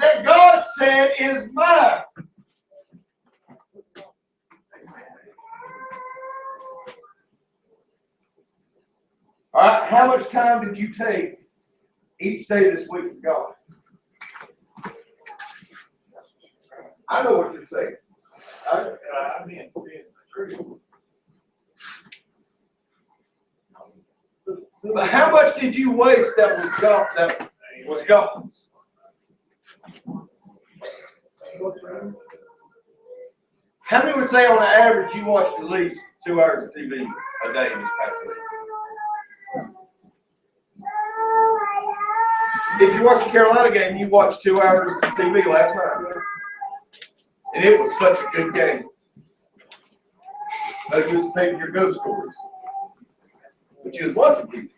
that God said is mine. All right, how much time did you take each day this week with God? I know what you're saying. But how much did you waste that was God? That was God's? How many would say on average you watched at least 2 hours of TV a day this past week? If you watched the Carolina game, you watched 2 hours of TV last night. And it was such a good game. No, you was taking your ghost stories. But you was watching TV.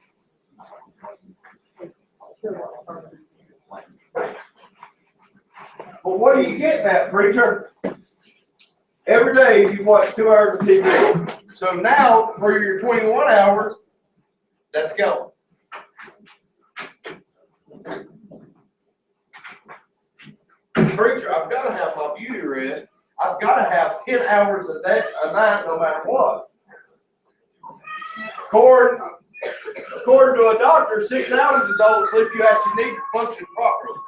But what do you get that, preacher? Every day you watch 2 hours of TV. So now, for your 21 hours, that's gone. Preacher, I've got to have my beauty rest. I've got to have 10 hours a day, a night, no matter what. According to a doctor, 6 hours is all the sleep you actually need to function properly.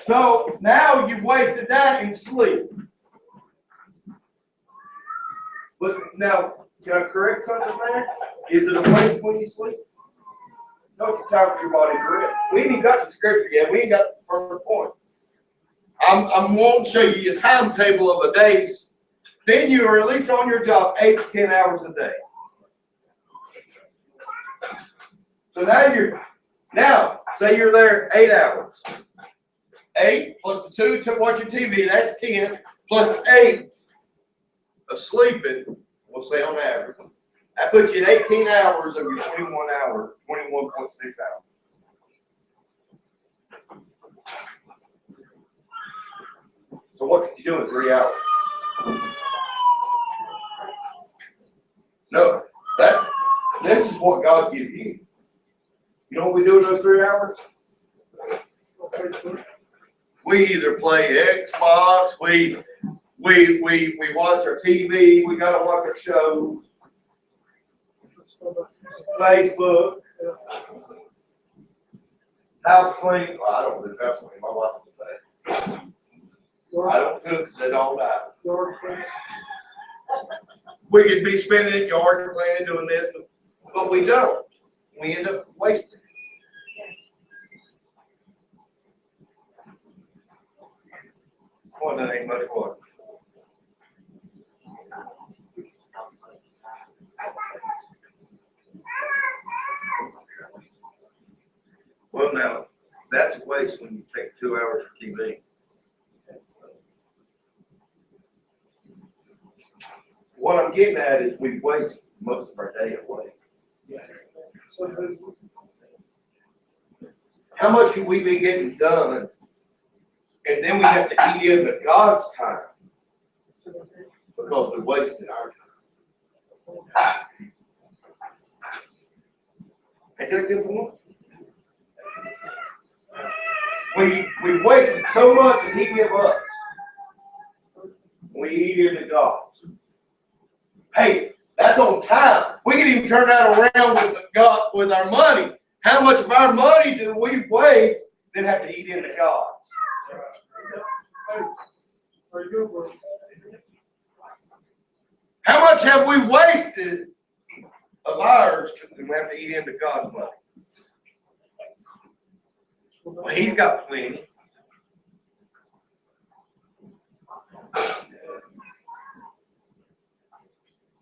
So now you've wasted that in sleep. But now, can I correct something there? Is it a waste when you sleep? No, it's time for your body to rest. We ain't even got the scripture yet. We ain't got the first point. I'm wanting to show you a timetable of a day's. Then you are at least on your job 8 to 10 hours a day. So now say you're there 8 hours. 8 plus the 2 to watching TV, that's 10, plus 8 of sleeping, we'll say on average. That puts you at 18 hours of your 21 hours, 21.6 hours. So what could you do in 3 hours? No, this is what God gives you. You know what we do in those 3 hours? We either play Xbox, we watch our TV, we gotta watch our shows, Facebook, house clean. Well, I don't do house clean. My wife does that. I don't cook because they don't die. We could be spending it yard cleaning, doing this, but we don't. We end up wasting. Boy, that ain't much water. Well, now, that's a waste when you take 2 hours for TV. What I'm getting at is we waste most of our day away. How much can we be getting done? And then we have to eat into God's time because we wasted our time. Ain't that a good point? We wasted so much that He give us. We eat into God's. Hey, that's on time. We can even turn that around with our money. How much of our money do we waste then have to eat into God's? How much have we wasted of ours to have to eat into God's money? Well, He's got plenty.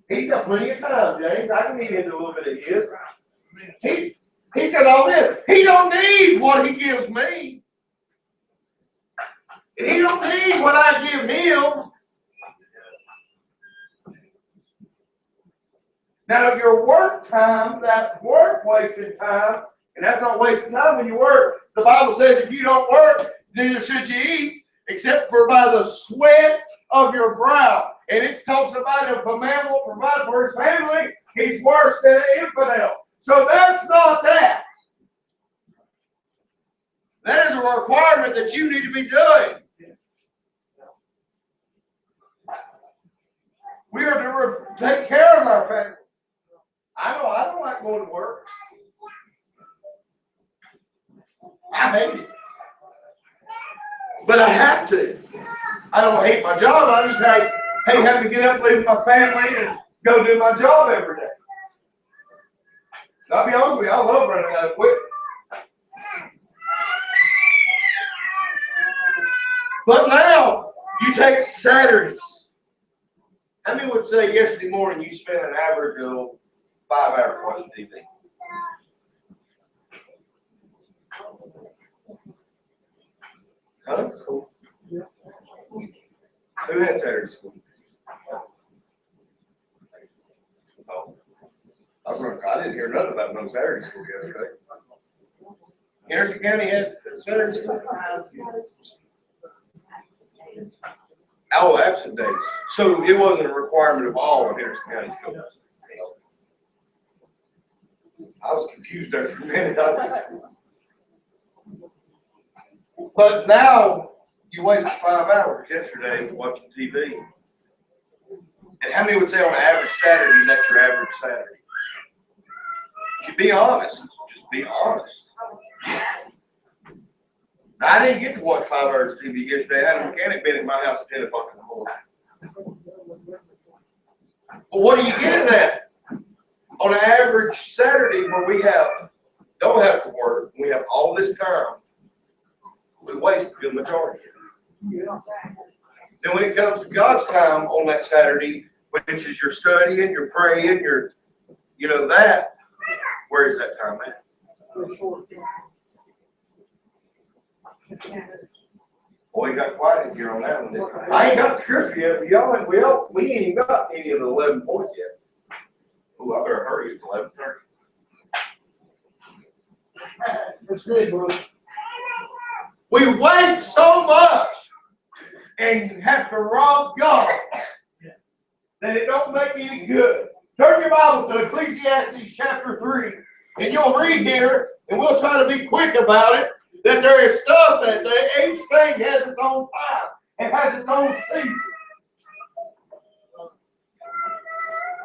He's got plenty of time, James. I can eat into a little bit of his. He's got all this. He don't need what He gives me. And He don't need what I give Him. Now, your work time, that work wasting time, and that's not wasting time when you work. The Bible says if you don't work, neither should you eat, except for by the sweat of your brow. And it talks about if a man won't provide for his family, he's worse than an infidel. So that's not a requirement that you need to be doing. We are to take care of our family. I don't like going to work. I hate it. But I have to. I don't hate my job. I just hate having to get up, leave my family, and go do my job every day. I'll be honest with you, I love running out of equipment. But now, you take Saturdays. How many would say yesterday morning you spent an average of 5 hours watching TV? Huh? That's cool. Who had Saturday school? Oh. I didn't hear nothing about no Saturday school yesterday. Harrison County had Saturday school? Oh, absent days. So it wasn't a requirement of all of Harrison County schools. I was confused there for a minute. But now you wasted 5 hours yesterday watching TV. And how many would say on an average Saturday that's your average Saturday? If you be honest, just be honest. Now, I didn't get to watch 5 hours of TV yesterday. I had a mechanic been in my house at 10 o'clock in the morning. But what are you getting at? On an average Saturday where we don't have to work, we have all this time, we waste a good majority. Then when it comes to God's time on that Saturday, which is your studying, your praying, that, where is that time at? Boy, you got quiet in here on that one. I ain't got the scripture yet, but we ain't even got any of the 11 points yet. Ooh, I better hurry, it's 11:30. That's good, bro. We waste so much and have to rob God that it don't make any good. Turn your Bible to Ecclesiastes chapter 3, and you'll read here, and we'll try to be quick about it, that there is stuff that each thing has its own time. It has its own season.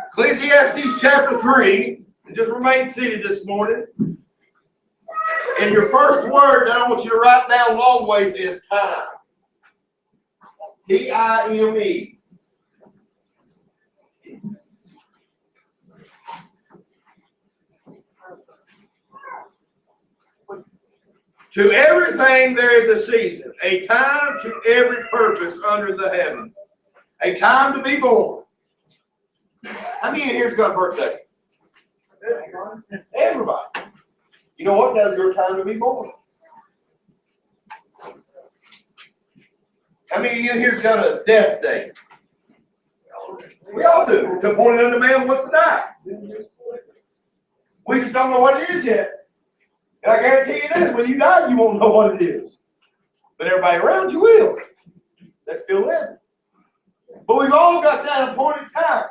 Ecclesiastes chapter 3, and just remain seated this morning. And your first word that I want you to write down long ways is time. T-I-M-E. To everything there is a season, a time to every purpose under the heaven, a time to be born. How many of you here's got a birthday? Everybody. You know what? Now's your time to be born. How many of you here's got a death day? We all do. It's appointed unto man wants to die. We just don't know what it is yet. And I guarantee you this, when you die, you won't know what it is. But everybody around you will. That's still living. But we've all got that appointed time.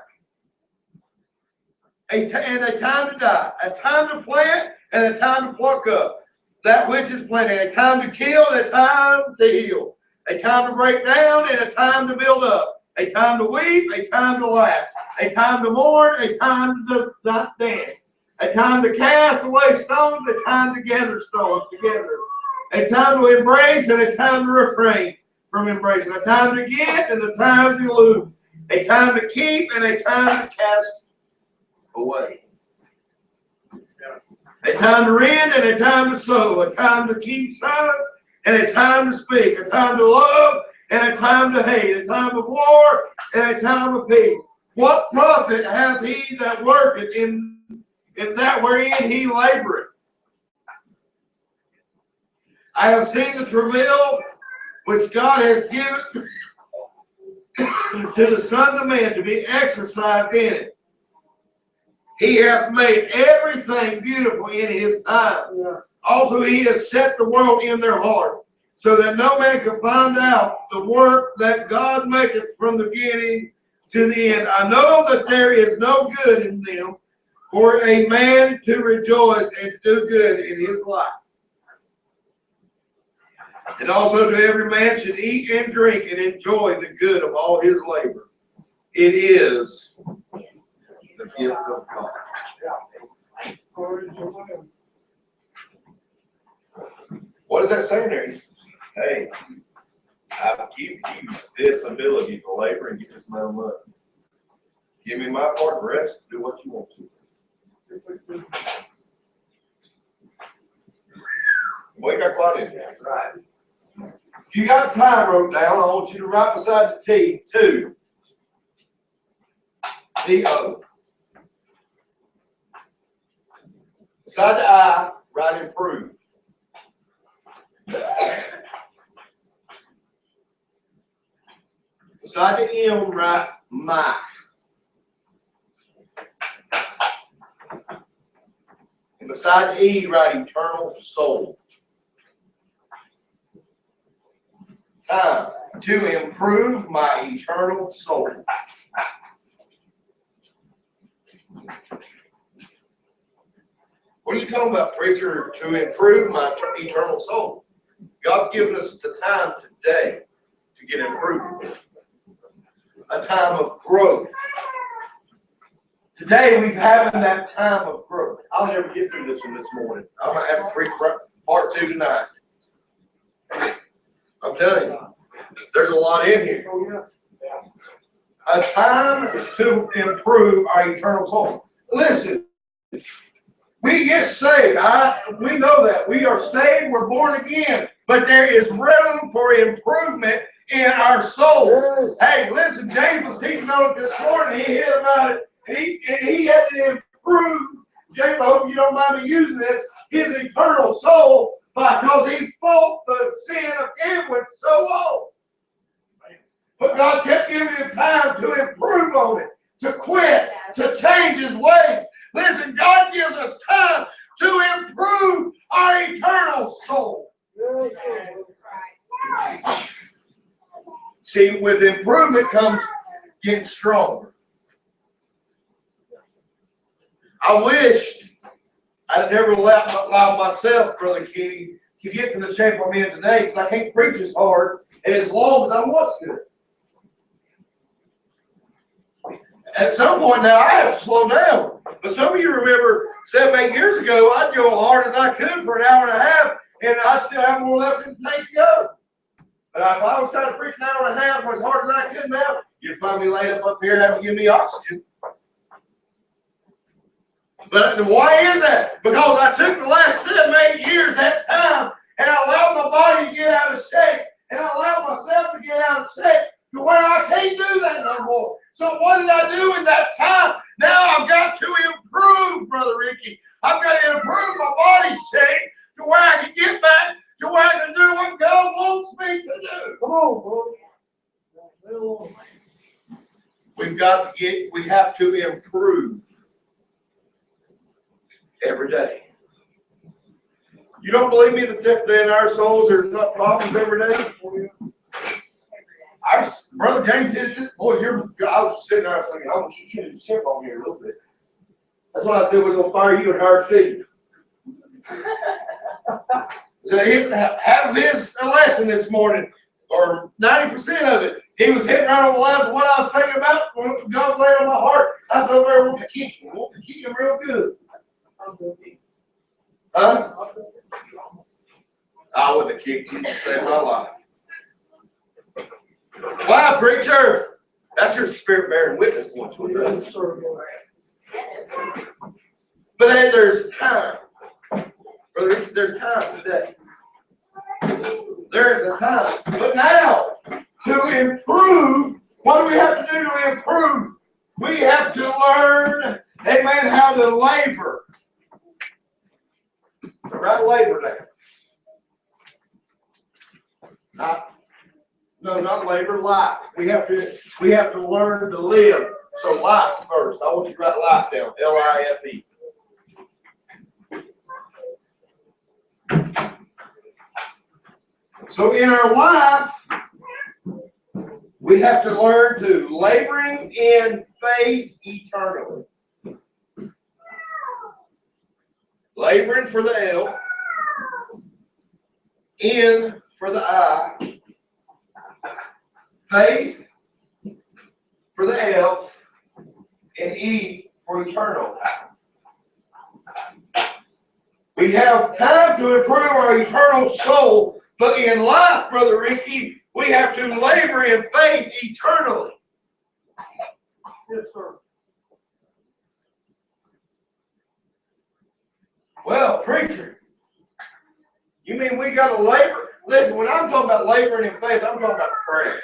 And a time to die. A time to plant and a time to pluck up that which is planted. A time to kill and a time to heal. A time to break down and a time to build up. A time to weep, a time to laugh. A time to mourn, a time to not dance. A time to cast away stones, a time to gather stones together. A time to embrace and a time to refrain from embracing. A time to get and a time to lose. A time to keep and a time to cast away. A time to rend and a time to sow. A time to keep silent and a time to speak. A time to love and a time to hate. A time of war and a time of peace. What profit hath he that worketh in that wherein he laboreth? I have seen the travail which God has given to the sons of men to be exercised in it. He hath made everything beautiful in his time. Also he has set the world in their heart, so that no man can find out the work that God maketh from the beginning to the end. I know that there is no good in them for a man to rejoice and to do good in his life. And also to every man should eat and drink and enjoy the good of all his labor. It is the gift of God. What does that say there? Hey, I've given you this ability to labor and get this amount of money. Give me my part, the rest, do what you want to. Wake up quiet in here. Right. If you got time wrote down, I want you to write beside the T, 2. T-O. Beside the I, write improve. Beside the M, write my. And beside the E, write eternal soul. Time to improve my eternal soul. What are you talking about, preacher? To improve my eternal soul. God's given us the time today to get improvement. A time of growth. Today we've having that time of growth. I'll never get through this one this morning. I might have to preach part 2 tonight. I'm telling you, there's a lot in here. A time to improve our eternal soul. Listen, we get saved. We know that. We are saved, we're born again. But there is room for improvement in our soul. Hey, listen, James was teaching on it this morning. He hit about it. And he had to improve, James, I hope you don't mind me using this, his eternal soul because he fought the sin of gambling so long. But God kept giving him time to improve on it, to quit, to change his ways. Listen, God gives us time to improve our eternal soul. See, with improvement comes getting stronger. I wished I'd never allowed myself, Brother Kenny, to get to the shape I'm in today because I can't preach as hard and as long as I once could. At some point now, I have to slow down. But some of you remember 7, 8 years ago, I'd go as hard as I could for an hour and a half, and I'd still have more left in the tank to go. But if I was trying to preach an hour and a half for as hard as I could now, you'd find me laid up here and have to give me oxygen. But why is that? Because I took the last 7, 8 years, that time, and I allowed my body to get out of shape, and I allowed myself to get out of shape to where I can't do that no more. So what did I do in that time? Now I've got to improve, Brother Ricky. I've got to improve my body shape to where I can get back to where I can do what God wants me to do. Come on, bro. We have to improve every day. You don't believe me that in our souls there's not problems every day? Brother James did it. Boy, I was sitting there thinking, I want you to sip on here a little bit. That's why I said we're going to fire you and hire Steve. Half of his lesson this morning, or 90% of it, he was hitting right on the lines of what I was thinking about. When God laid on my heart, I was over there wanting to kick him real good. Huh? I wouldn't have kicked you to save my life. Wow, preacher! That's your spirit bearing witness one to another. But hey, there's time. Brother, there's time today. There is a time. But now, to improve, what do we have to do to improve? We have to learn, amen, how to labor. Right, labor now. Not labor, life. We have to learn to live. So life first. I want you to write life down. L-I-F-E. So in our life, we have to learn to laboring in faith eternally. Laboring for the L in for the I, faith for the F, and E for eternal. We have time to improve our eternal soul, but in life, Brother Ricky, we have to labor in faith eternally. Yes, sir. Well, preacher, you mean we got to labor? Listen, when I'm talking about laboring in faith, I'm talking about prayer.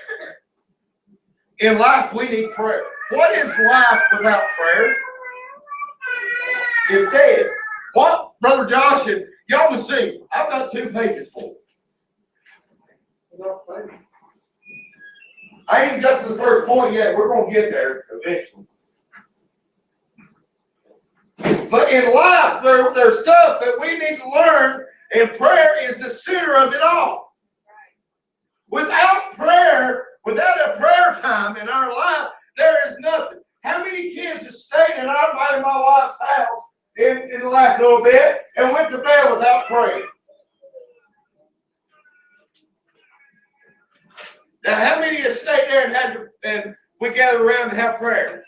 In life, we need prayer. What is life without prayer? It's dead. What, Brother Josh, and y'all will see, I've got 2 pages full. Without faith. I ain't got to the first point yet. We're going to get there eventually. But in life, there's stuff that we need to learn, and prayer is the center of it all. Without prayer, without a prayer time in our life, there is nothing. How many kids have stayed in my wife's house in the last little bit and went to bed without praying? Now, how many have stayed there and we gather around and have prayer?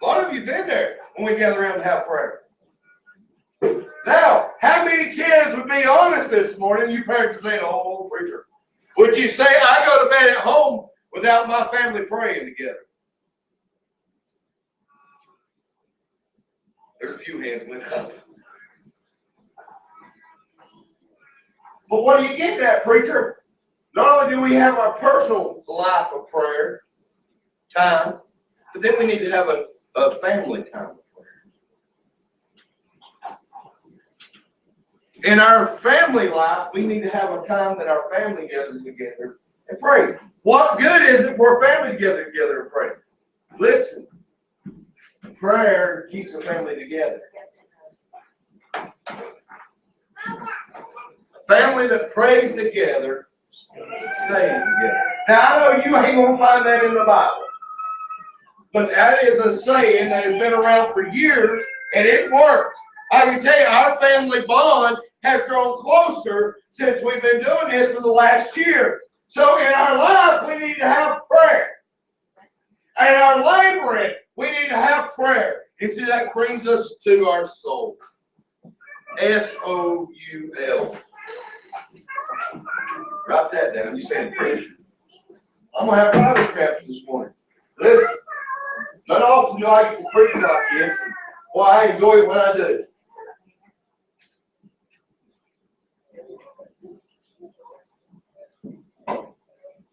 A lot of you been there when we gather around and have prayer. Now, how many kids would be honest this morning? You parents saying, "Oh, preacher," would you say, "I go to bed at home without my family praying together"? There's a few hands went up. But what are you getting at, preacher? Not only do we have our personal life of prayer time, but then we need to have a family time of prayer. In our family life, we need to have a time that our family gathers together and prays. What good is it for a family to gather together and pray? Listen, prayer keeps a family together. A family that prays together stays together. Now, I know you ain't going to find that in the Bible. But that is a saying that has been around for years, and it works. I can tell you, our family bond has grown closer since we've been doing this for the last year. So in our life, we need to have prayer. And our laboring, we need to have prayer. You see, that brings us to our soul. S-O-U-L. Write that down. You saying preacher? I'm going to have Bible scraps this morning. Listen, not often do I get to preach like this. Well, I enjoy it when I do.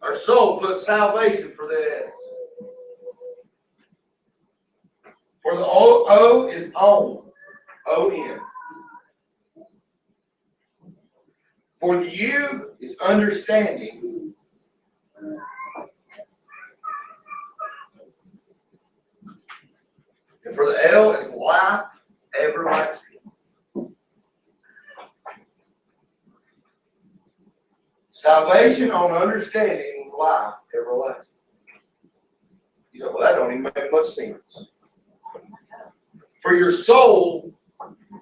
Our soul puts salvation for the S. For the O is on. O-N. For the U is understanding. And for the L is life everlasting. Salvation on understanding, life everlasting. You know, well, that don't even make much sense. For your soul,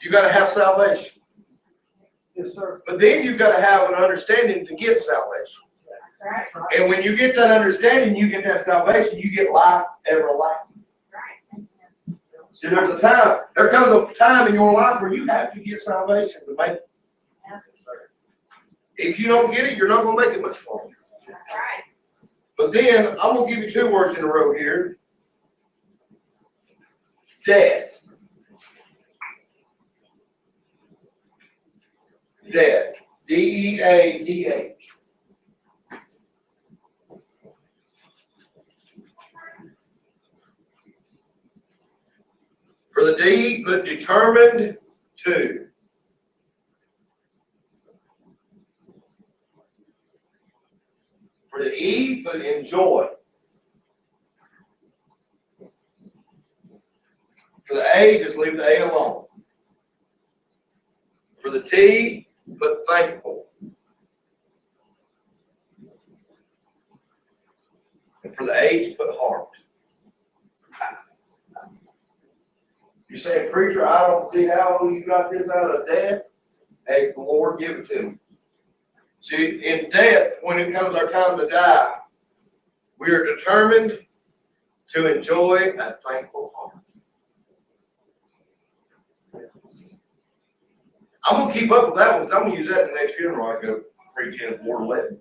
you got to have salvation. Yes, sir. But then you've got to have an understanding to get salvation. Right. And when you get that understanding, you get that salvation, you get life everlasting. Right. See, there comes a time in your life where you have to get salvation to make it. If you don't get it, you're not going to make it much farther. Right. But then, I'm going to give you 2 words in a row here. Death. Death. D-E-A-T-H. For the D, put determined to. For the E, put enjoy. For the A, just leave the A alone. For the T, put thankful. And for the H, put heart. You're saying, preacher, I don't see how you got this out of death. as the Lord give it to me. See, in death, when it comes our time to die, we are determined to enjoy a thankful heart. I'm going to keep up with that one because I'm going to use that in the next funeral I go preach in at Ward 11.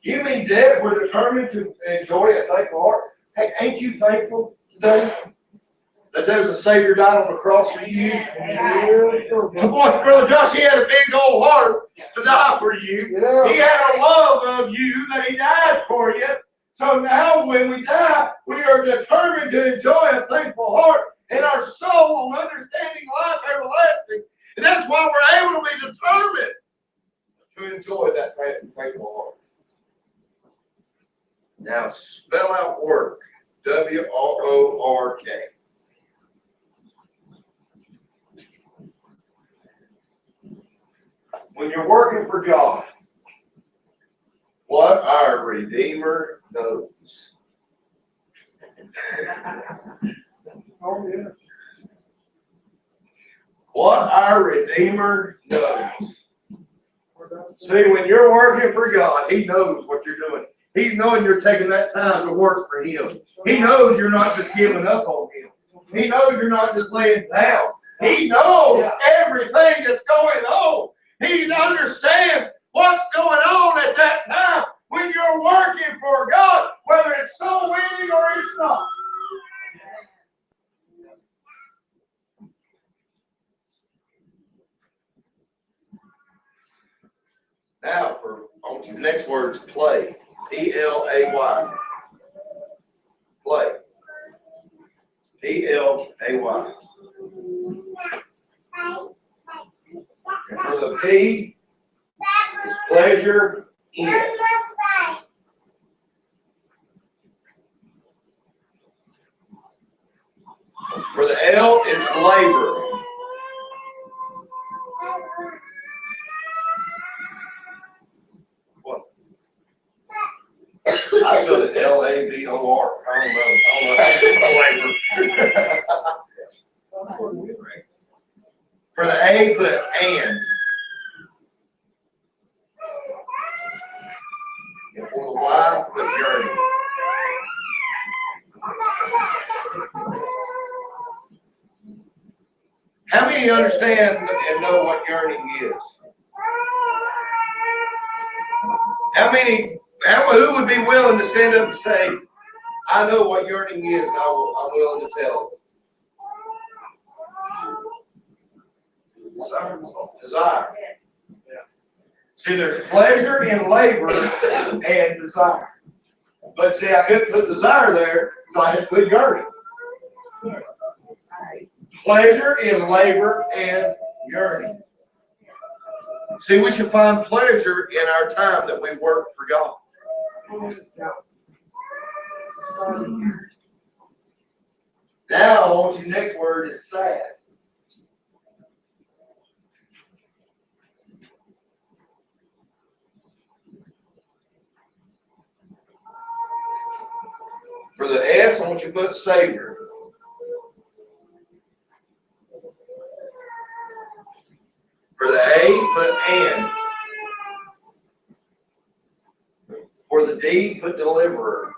You mean death, we're determined to enjoy a thankful heart? Hey, ain't you thankful today that there's a Savior died on the cross for you? Yes, sir. Boy, Brother Josh, he had a big old heart to die for you. Yeah. He had a love of you that he died for you. So now when we die, we are determined to enjoy a thankful heart and our soul on understanding life everlasting. And that's why we're able to be determined to enjoy that thankful heart. Now spell out work. W-O-O-R-K. When you're working for God, what our Redeemer knows. Oh, yeah. What our Redeemer knows. See, when you're working for God, He knows what you're doing. He's knowing you're taking that time to work for Him. He knows you're not just giving up on Him. He knows you're not just laying down. He knows everything that's going on. He understands what's going on at that time when you're working for God, whether it's soul winning or it's not. Now, on to the next word is play. P-L-A-Y. Play. P-L-A-Y. And for the P is pleasure in. For the L is labor. What? I spelled it L-A-B-O-R. I don't know how to labor. For the A, put and. And for the Y, put yearning. How many understand and know what yearning is? Who would be willing to stand up and say, I know what yearning is and I'm willing to tell it? Desire. See, there's pleasure in labor and desire. But see, I couldn't put desire there, so I had to put yearning. Pleasure in labor and yearning. See, we should find pleasure in our time that we work for God. Now, I want you, next word is sad. For the S, I want you to put Savior. For the A, put and. For the D, put deliverer.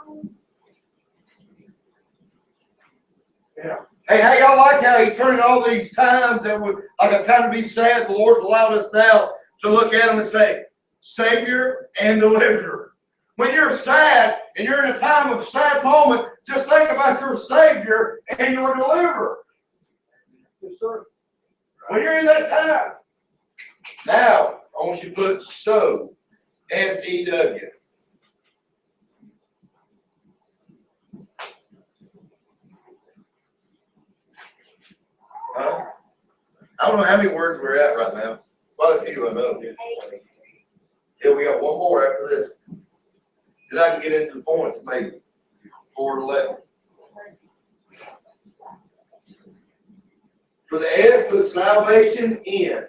Yeah. Hey, how y'all like how he's turning all these times that were like a time to be sad? The Lord allowed us now to look at him and say, Savior and deliverer. When you're sad and you're in a time of sad moment, just think about your Savior and your deliverer. Yes, sir. When you're in that time. Now, I want you to put so, S-E-W. Huh? I don't know how many words we're at right now. Quite a few, I know. Yeah, we got one more after this. And I can get into the points, maybe. 4 to 11. For the S, put salvation in.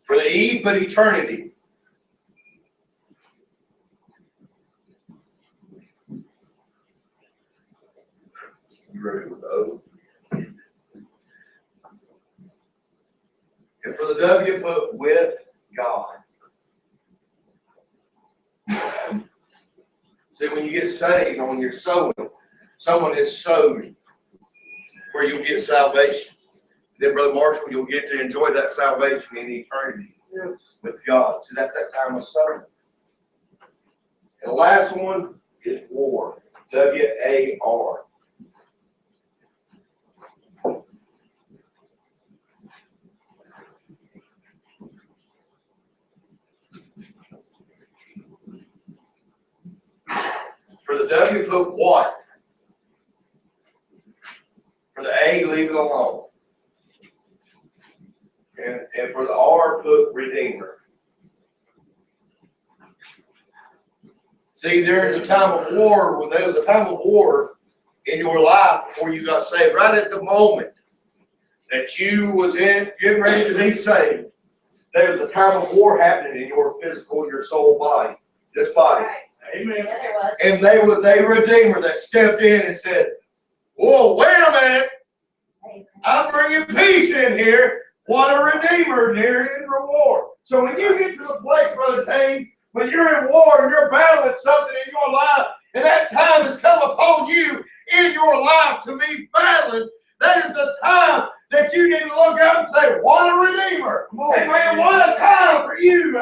For the E, put eternity. Hebrew with O. And for the W, put with God. See, when you get saved, when you're sowing, someone is sowed where you'll get salvation. Then, Brother Marshall, you'll get to enjoy that salvation in eternity with God. See, that's that time of sowing. And the last one is war. W-A-R. For the W, put what? For the A, leave it alone. And for the R, put Redeemer. See, during the time of war, when there was a time of war in your life before you got saved, right at the moment that you was getting ready to be saved, there was a time of war happening in your physical, your soul body, this body. Amen. Yeah, there was. And there was a Redeemer that stepped in and said, whoa, wait a minute. Amen. I'm bringing peace in here. What a Redeemer near in reward. So when you get to the place, Brother Tane, when you're in war and you're battling something in your life, and that time has come upon you in your life to be battling, that is the time that you need to look up and say, what a Redeemer. Amen. What a time for you.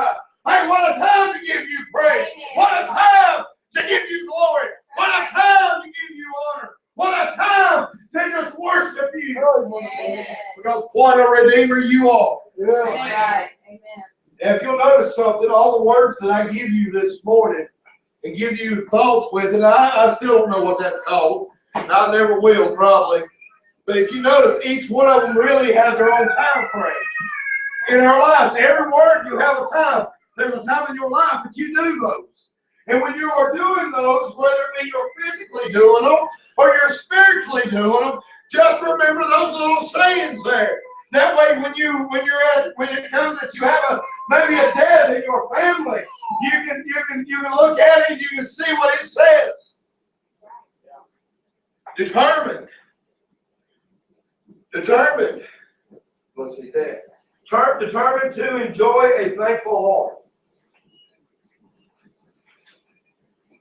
Hey, what a time to give you praise. What a time to give you glory. What a time to give you honor. What a time to just worship you. Amen. Because what a Redeemer you are. Yeah. Right. Amen. And if you'll notice something, all the words that I give you this morning and give you thoughts with, and I still don't know what that's called. I never will, probably. But if you notice, each one of them really has their own time frame in our lives. Every word, you have a time. There's a time in your life that you do those. And when you are doing those, whether it be you're physically doing them or you're spiritually doing them, just remember those little sayings there. That way, when it comes that you have maybe a death in your family, you can look at it and you can see what it says. Determined. Let's see that. Determined to enjoy a thankful heart.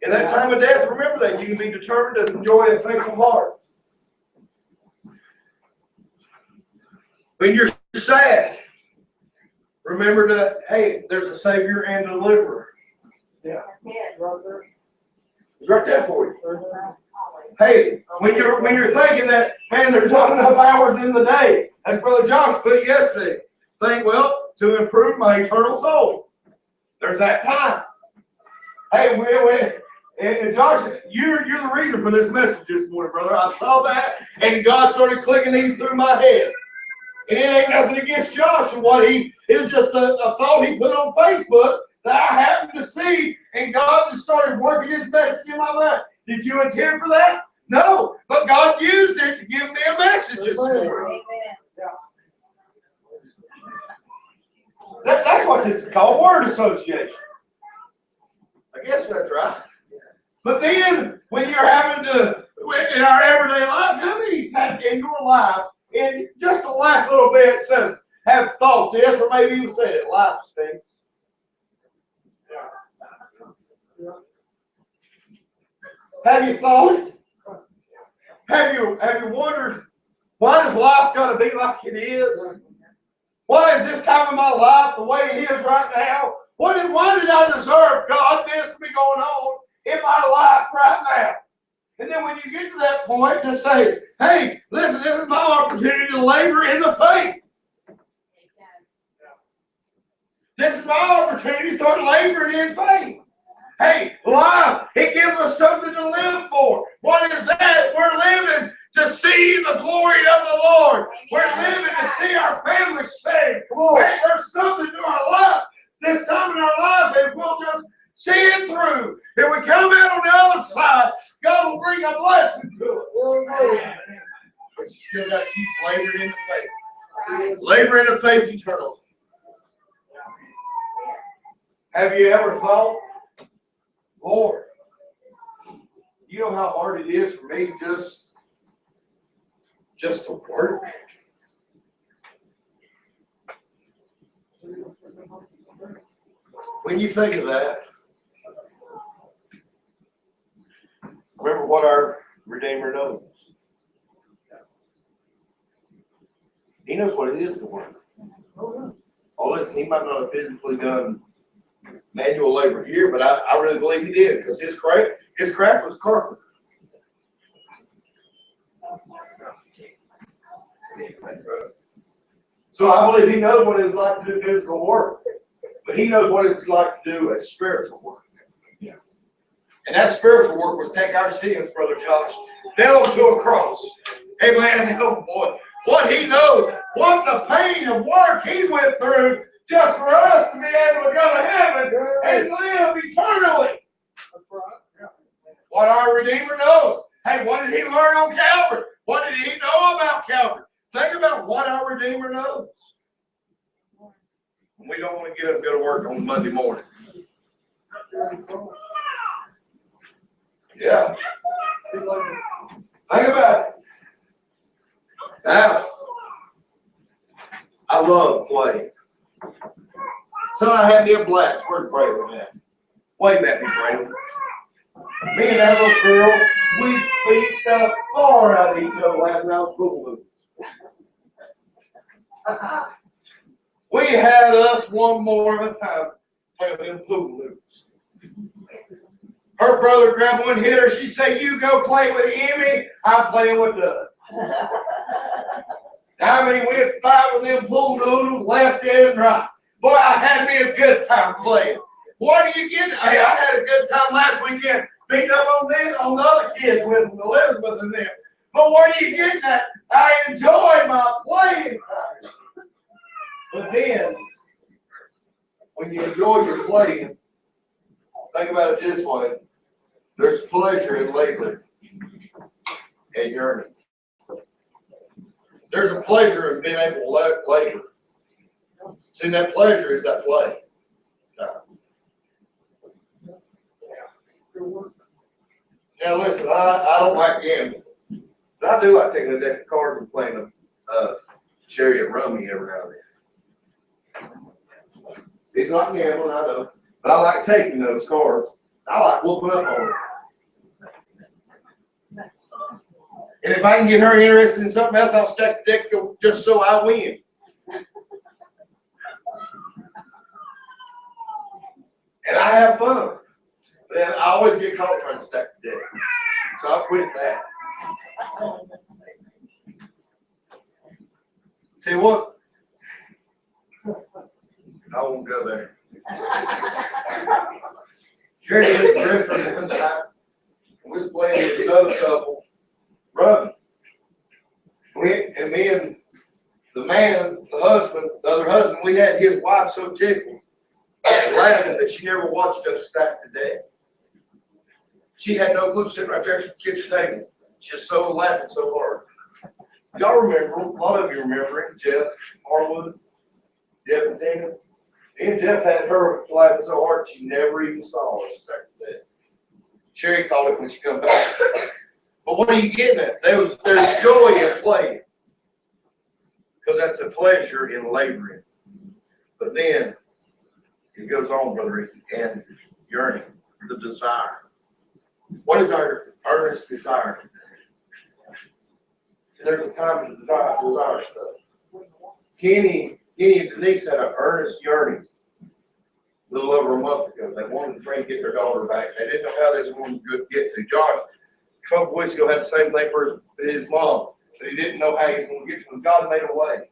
In that time of death, remember that you can be determined to enjoy a thankful heart. When you're sad, remember that, hey, there's a Savior and a Deliverer. Yeah. Right there. It's right there for you. Always. Hey, when you're thinking that, man, there's not enough hours in the day, as Brother Josh put yesterday, think, well, to improve my eternal soul. There's that time. Hey, and Josh, you're the reason for this message this morning, brother. I saw that, and God started clicking these through my head. And it ain't nothing against Josh and it was just a thought he put on Facebook that I happened to see, and God just started working his message in my mind. Did you intend for that? No, but God used it to give me a message this morning. Amen. That's what this is called, word association. I guess that's right. But then, when you're having to, in our everyday life, how many times in your life, in just the last little bit, it says, have thought this, or maybe even said it, life stinks. Have you thought it? Have you wondered, why does life got to be like it is? Why is this time of my life the way it is right now? Why did I deserve, God, this to be going on in my life right now? And then when you get to that point, just say, hey, listen, this is my opportunity to labor in the faith. This is my opportunity to start laboring in faith. Hey, life, it gives us something to live for. What is that? We're living to see the glory of the Lord. We're living to see our family saved. Hey, there's something to our life. This time in our life, if we'll just see it through, if we come out on the other side, God will bring a blessing to it. But you still got to keep laboring in the faith. Labor in the faith eternally. Have you ever thought, Lord, you know how hard it is for me just just to work. When you think of that, remember what our Redeemer knows. He knows what it is to work. Oh, listen, he might not have physically done manual labor here, but I really believe he did, because his craft was carpenter. So I believe he knows what it's like to do physical work, but he knows what it's like to do a spiritual work. And that spiritual work was take our sins, Brother Josh, nail them to a cross. Amen. Oh boy, what he knows, what the pain of work he went through just for us to be able to go to heaven and live eternally. What our Redeemer knows. Hey, what did he learn on Calvary? What did he know about Calvary? Think about what our Redeemer knows. We don't want to get up and go to work on Monday morning. Yeah. Think about it. Now, I love playing. So I had me a blast. Where's Braylon at? Wave at me, Braylon. Me and that little girl, we beat the far out of each other last night football. We had us one more of a time playing them pool loops. Her brother grabbed one, hit her. She said, "You go play with Emmy. I'm playing with Doug." I mean, we had five of them pool noodles left and right. Boy, I had me a good time playing. What are you getting? Hey, I had a good time last weekend beating up on the other kids with Elizabeth and them. But what are you getting at? I enjoy my playing time. But then, when you enjoy your playing, think about it this way. There's pleasure in labor and yearning. There's a pleasure in being able to labor. See, that pleasure is that play. Now listen, I don't like gambling, but I do like taking a deck of cards and playing a chariot rummy every now and then. It's not gambling, I know, but I like taking those cards. I like whooping up on them. And if I can get her interested in something else, I'll stack the deck just so I win. And I have fun. Then I always get caught trying to stack the deck. So I quit that. See what? I won't go there. Jerry hit the drifter one night. We was playing with another couple, running. Me and the man, the husband, the other husband, we had his wife so tickled and laughing that she never watched us stack the deck. She had no clue, sitting right there at the kitchen table, just so laughing so hard. Y'all remember, a lot of you remember it, Jeff Harwood, Jeff and Tina. Me and Jeff had her laughing so hard she never even saw us stack the deck. Sherry called it when she come back. But what are you getting at? There's joy in playing. Because that's a pleasure in laboring. But then it goes on, Brother, and yearning, the desire. What is our earnest desire? See, there's a time to desire stuff. Kenny and Denise had an earnest yearning a little over a month ago. They wanted to try and get their daughter back. They didn't know how they was going to get to. Josh, a couple weeks ago, had the same thing for his mom, but he didn't know how he was going to get to them. God made a way.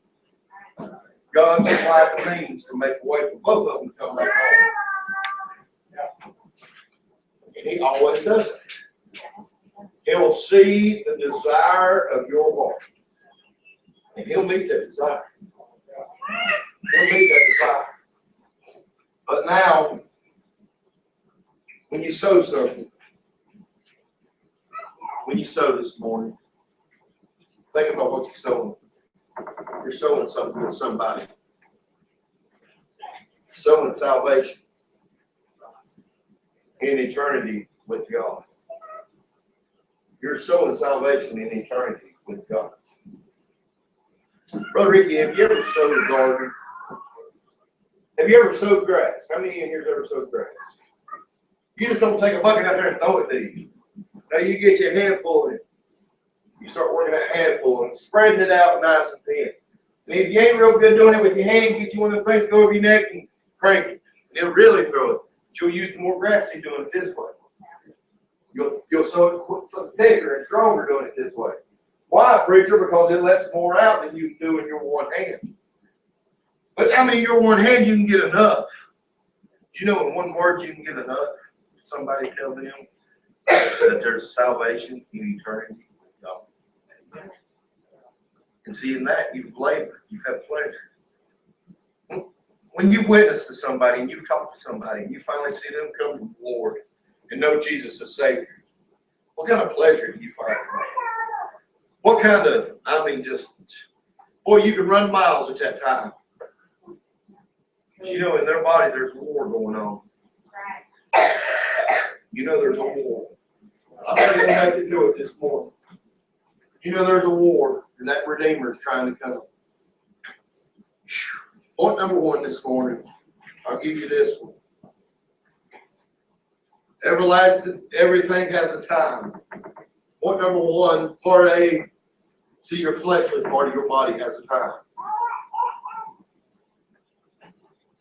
God supplied the means to make a way for both of them to come back home. Yeah. And he always does it. He'll see the desire of your heart. And he'll meet that desire. He'll meet that desire. But now, when you sow something, when you sow this morning, think about what you're sowing. You're sowing something with somebody. Sowing salvation in eternity with God. You're sowing salvation in eternity with God. Brother Ricky, have you ever sowed a garden? Have you ever sowed grass? How many in here has ever sowed grass? You just don't take a bucket out there and throw it, do you? Now you get your handful of it. You start working that handful and spreading it out nice and thin. And if you ain't real good doing it with your hand, get you one of the things, go over your neck and crank it. And it'll really throw it. But you'll use more grass than doing it this way. You'll sow it thicker and stronger doing it this way. Why, preacher? Because it lets more out than you can do in your one hand. But I mean, your one hand, you can get enough. Do you know in one word you can get enough? Somebody tell them that there's salvation in eternity. No. And see, in that, you've labored, you've had pleasure. When you've witnessed to somebody and you've talked to somebody and you finally see them come to the Lord and know Jesus as Savior, what kind of pleasure do you find in that? What kind of, I mean, just, boy, you can run miles at that time. You know, in their body, there's war going on. Right. You know there's a war. I'm not going to make it through it this morning. You know there's a war, and that Redeemer's trying to come. Point number one this morning, I'll give you this one. Everlasting, everything has a time. Point number one, part A, see your fleshly part of your body has a time.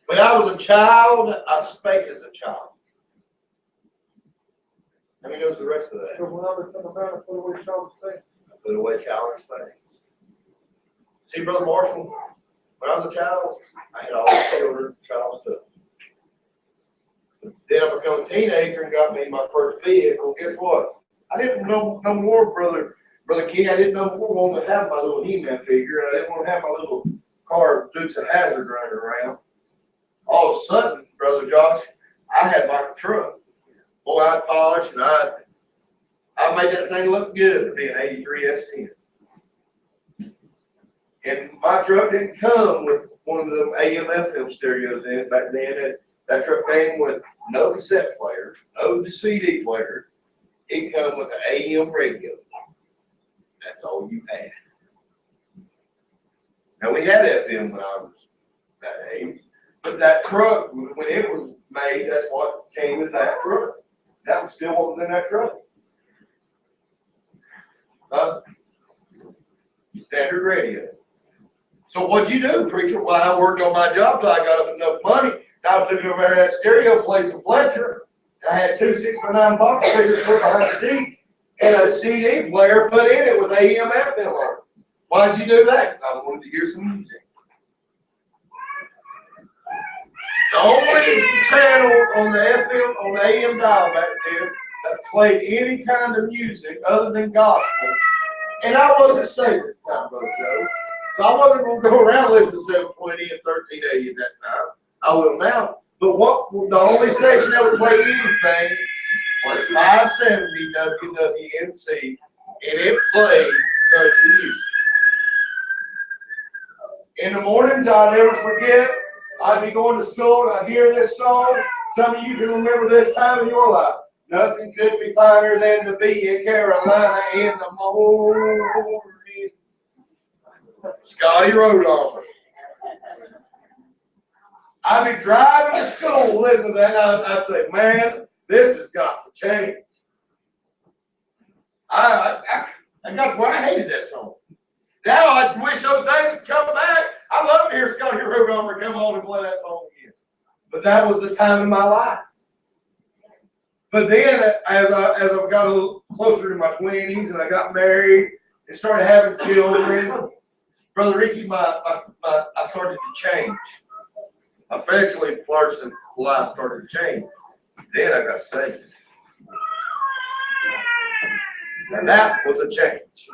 When I was a child, I spake as a child. How many knows the rest of that? So when I become a man, I put away childish things. I put away childish things. See, Brother Marshall, when I was a child, I had all the children, child stuff. Then I became a teenager and got me my first vehicle. Guess what? I didn't know no more, Brother King. I didn't no more want to have my little He-Man figure. I didn't want to have my little car Dukes of Hazzard running around. All of a sudden, Brother Josh, I had my truck. Boy, I polished and I made that thing look good to be an 83 S10. And my truck didn't come with one of them AM FM stereos in it back then. That truck came with no cassette player, no CD player. It come with an AM radio. That's all you had. Now we had FM when I was that age, but that truck, when it was made, that's what came with that truck. That was still what was in that truck. Standard radio. So what'd you do, preacher? Well, I worked on my job till I got up enough money. I took over there at that stereo place in Fletcher. I had 2 6x9 box speakers put behind the seat and a CD player put in it with AM FM on it. Why'd you do that? Because I wanted to hear some music. The only channel on the FM, on the AM dial back then that played any kind of music other than gospel, and I wasn't saved at the time, Brother Joe. So I wasn't going to go around listening to 720 and 1380 at that time. I will now. But the only station that would play anything was 570 WWNC, and it played country music. In the mornings, I'll never forget, I'd be going to school and I'd hear this song. Some of you can remember this time in your life. Nothing could be finer than to be in Carolina in the morning. Scotty rode on it. I'd be driving to school listening to that, and I'd say, man, this has got to change. I got to where I hated that song. Now I wish those days would come back. I love to hear Scotty Roadrunner come on and play that song again. But that was the time in my life. But then, as I got a little closer to my 20s and I got married and started having children, Brother Ricky, I started to change. My fleshly person life started to change. Then I got saved. And that was a change.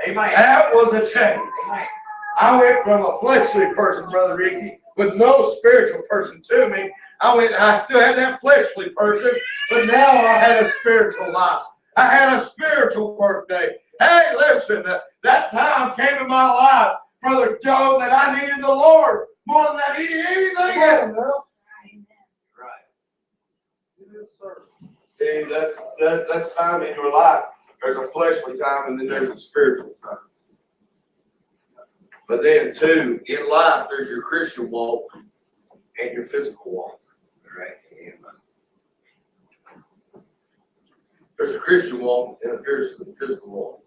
Amen. That was a change. Amen. I went from a fleshly person, Brother Ricky, with no spiritual person to me. I still had that fleshly person, but now I had a spiritual life. I had a spiritual birthday. Hey, listen, that time came in my life, Brother Joe, that I needed the Lord more than I needed anything else. Right. Yes, sir. See, that's time in your life. There's a fleshly time and then there's a spiritual time. But then two, in life, there's your Christian walk and your physical walk. Right? There's a Christian walk and a physical walk.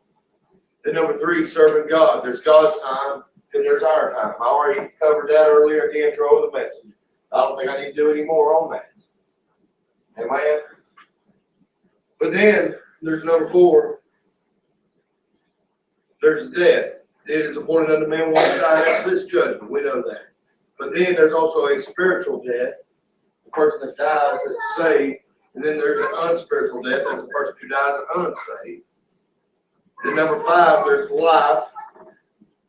Then number three, serving God. There's God's time and there's our time. I already covered that earlier at the intro of the message. I don't think I need to do any more on that. Amen? But then there's number four. There's death. It is appointed unto man one to die after this judgment. We know that. But then there's also a spiritual death. The person that dies is saved. And then there's an unspiritual death. That's the person who dies unsaved. Then number five, there's life.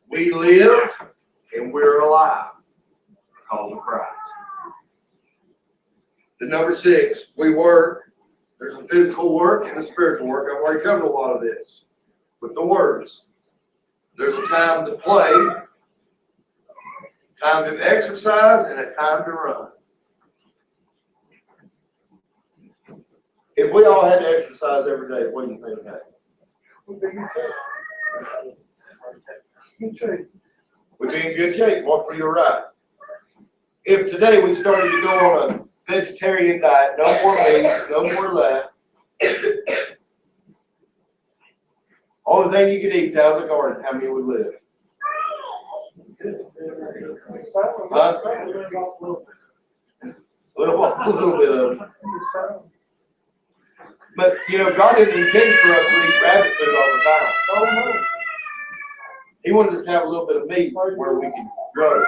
We live and we're alive. Called Christ. Then number six, we work. There's a physical work and a spiritual work. I've already covered a lot of this with the words. There's a time to play, time to exercise, and a time to run. If we all had to exercise every day, what do you think of that? Good shape. We'd be in good shape. Walk for your right. If today we started to go on a vegetarian diet, no more meat, no more that, only thing you could eat is out of the garden, how many would live? Huh? A little bit of it. But, you know, God didn't intend for us to eat rabbit food all the time. Oh, no. He wanted us to have a little bit of meat where we could grow.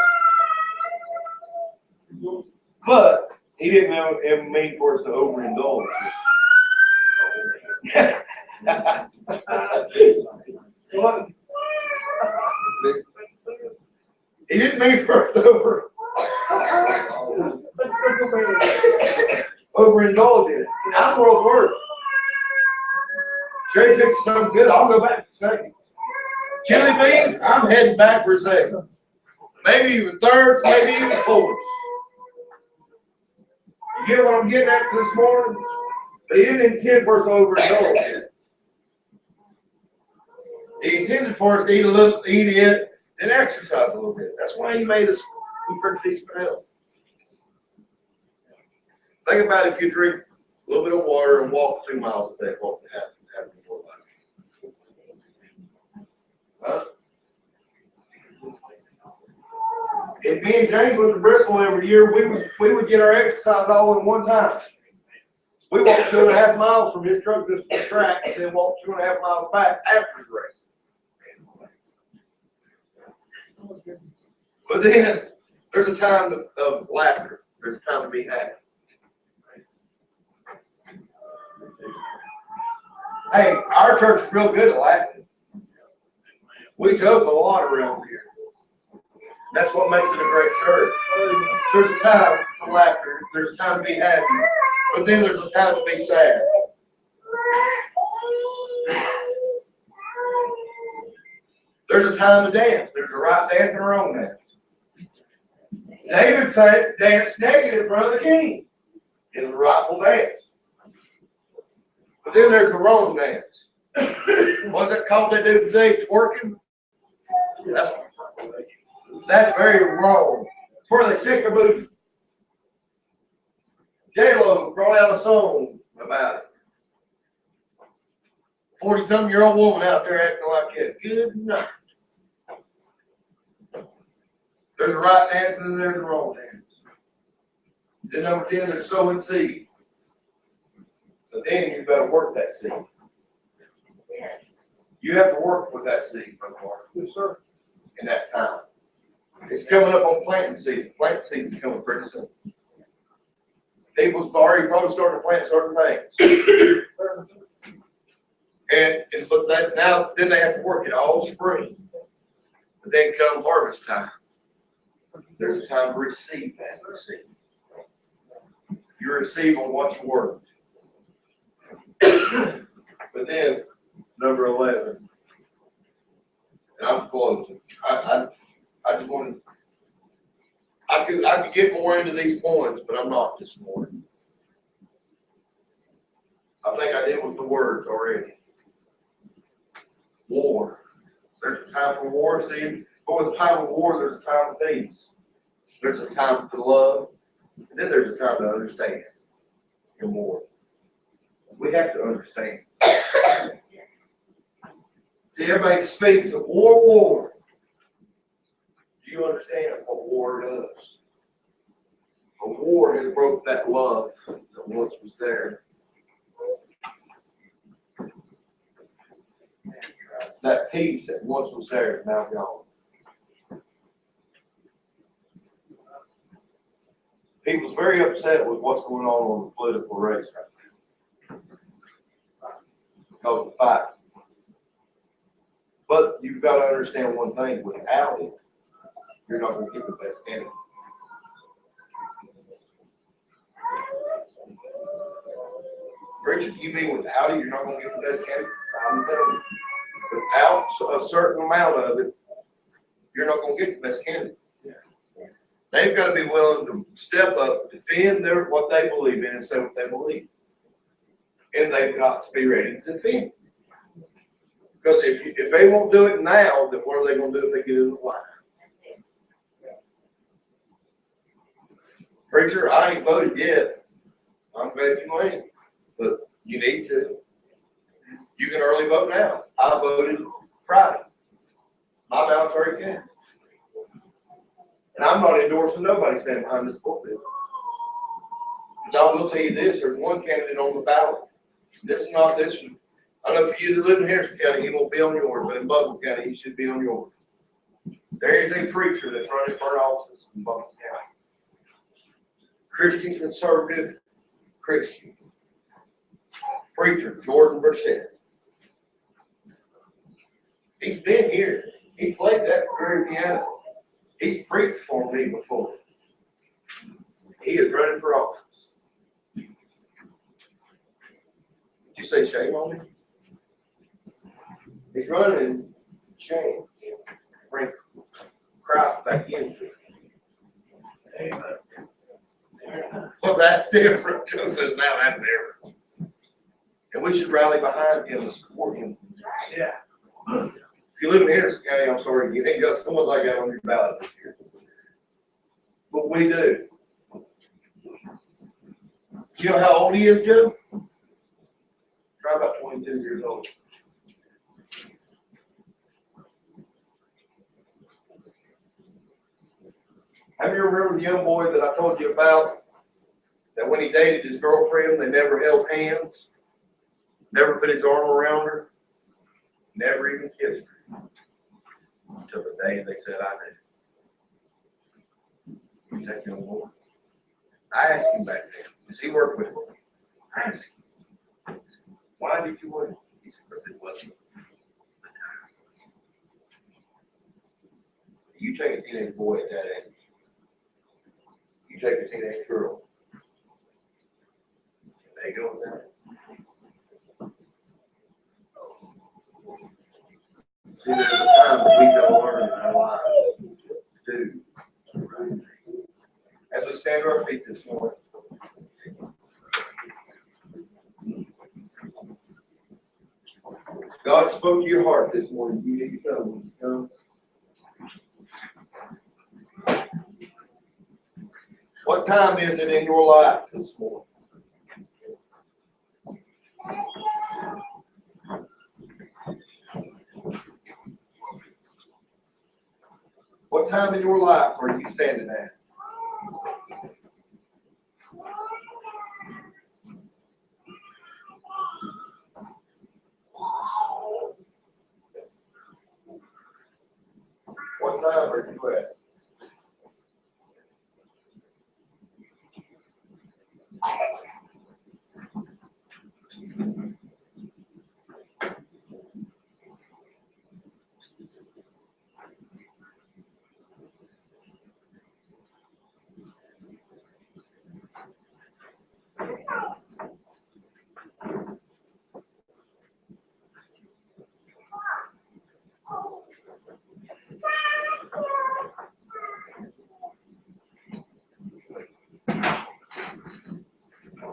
But he didn't ever mean for us to overindulge. What? He didn't mean for us to overindulge in it. I'm world's worst. Sherry fixes something good, I'll go back for a second. Chili beans, I'm heading back for a second. Maybe even thirds, maybe even fourths. You get what I'm getting at this morning? But he didn't intend for us to overindulge in it. He intended for us to eat it, and exercise a little bit. That's why he made us a feast for health. Think about if you drink a little bit of water and walk 2 miles a day, what would happen in your life? Huh? If me and James went to Bristol every year, we would get our exercise all in one time. We walked 2.5 miles from his truck just to the track, and then walked 2.5 miles back after the race. But then there's a time of laughter. There's a time to be happy. Hey, our church is real good at laughing. We joke a lot around here. That's what makes it a great church. There's a time for laughter. There's a time to be happy. But then there's a time to be sad. There's a time to dance. There's a right dance and a wrong dance. David said, dance naked in front of the king. It's a rightful dance. But then there's a wrong dance. What's that called they do today? Twerking? That's very wrong. It's where they shake their booty. J-Lo brought out a song about it. 40-something-year-old woman out there acting like that. Good night. There's a right dance and then there's a wrong dance. Then number 10, there's sowing seed. But then you better work that seed. You have to work with that seed, Brother Mark. Yes, sir. In that time. It's coming up on planting season. Planting season is coming pretty soon. People's already probably starting to plant certain things. But that now then they have to work it all spring. But then come harvest time. There's a time to receive that seed. You receive on what you work. But then number 11. And I'm closing. I just want to. I could get more into these points, but I'm not this morning. I think I did with the words already. War. There's a time for war. See, But with a time of war, there's a time of peace. There's a time for love, and then there's a time to understand and more. We have to understand. See, everybody speaks of war. Do you understand what war does? A war has broke that love that once was there. That peace that once was there is now gone. People's very upset with what's going on the political race right now. Because of the fight. But you've got to understand one thing, without it, you're not going to get the best candidate. Richard, you mean without it, you're not going to get the best candidate? I'm telling you. Without a certain amount of it, you're not going to get the best candidate. They've got to be willing to step up, defend what they believe in, and say what they believe. And they've got to be ready to defend. Because if they won't do it now, then what are they going to do if they get in the line? Preacher, I ain't voted yet. I'm glad you ain't, but you need to. You can early vote now. I voted Friday. My mouth's already cast. And I'm not endorsing nobody standing behind this pulpit. But I will tell you this, there's one candidate on the ballot. This is not this one. I know for you that live in Harrison County, he won't be on yours, but in Buckle County, he should be on yours. There is a preacher that's running for office in Buckle County. Christian conservative Christian. Preacher Jordan Burchett. He's been here. He played that very piano. He's preached for me before. He is running for office. Did you say shame on me? He's running shame. Bring Christ back into it. Amen. Well, that's different. Joe says now that's different. And we should rally behind him and support him. Yeah. If you live in Harrison County, I'm sorry, you ain't got someone like that on your ballot this year. But we do. You know how old he is, Joe? Try about 22 years old. Have you remember the young boy that I told you about? That when he dated his girlfriend, they never held hands, never put his arm around her, never even kissed her. Until the day they said, I do. He's that young boy. I asked him back then, does he work with me? I asked him, why did you work? He said, because it wasn't. You take a teenage boy at that age. You take a teenage girl. They go there. See, there's a time that we gotta learn in our lives to do the right thing. As we stand to our feet this morning, God spoke to your heart this morning. You need to come when you come. What time is it in your life this morning? What time in your life are you standing at? What time are you at?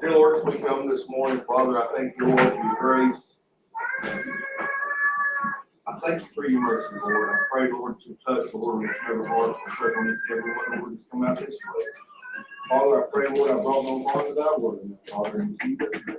Dear Lord, as we come this morning, Father, I thank you, Lord, for your grace. I thank you for your mercy, Lord. I pray, Lord, to touch, Lord, with every heart, and touch on each and every one, Lord, that's come out this way. Father, I pray, Lord, I brought no harm to thy word, Father, in Jesus' name.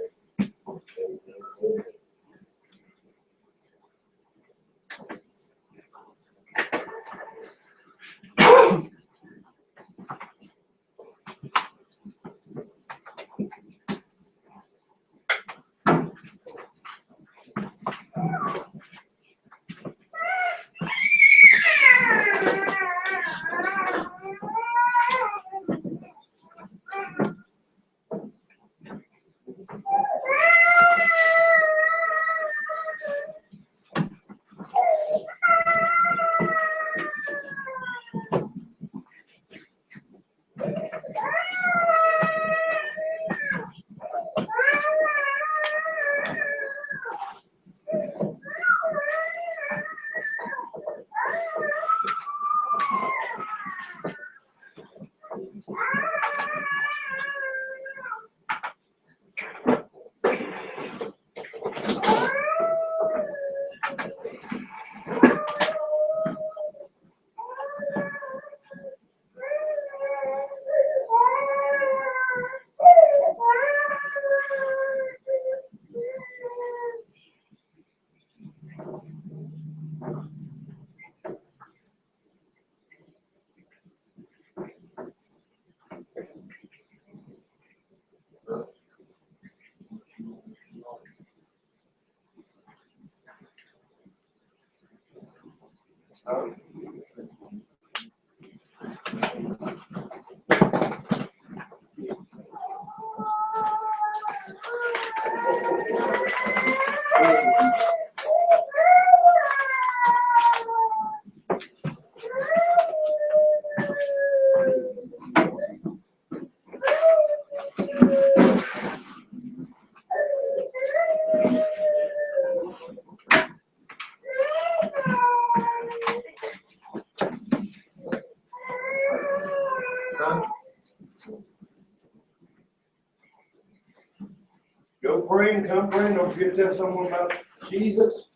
Go pray and come pray. Don't forget to tell someone about Jesus.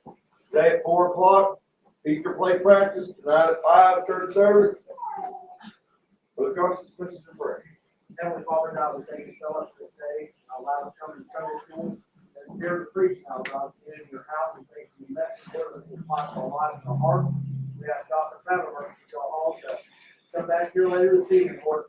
Today at 4 o'clock, Easter play practice. Tonight at 5, church service. Look on dismisses and pray. Heavenly Father, God, we thank you so much for this day. Allow us to come to Sunday school and hear the preaching, now, God, in your house. We thank you, met the word of the our lives and our heart. We ask God for travel mercy to all to come back here later this evening, Lord.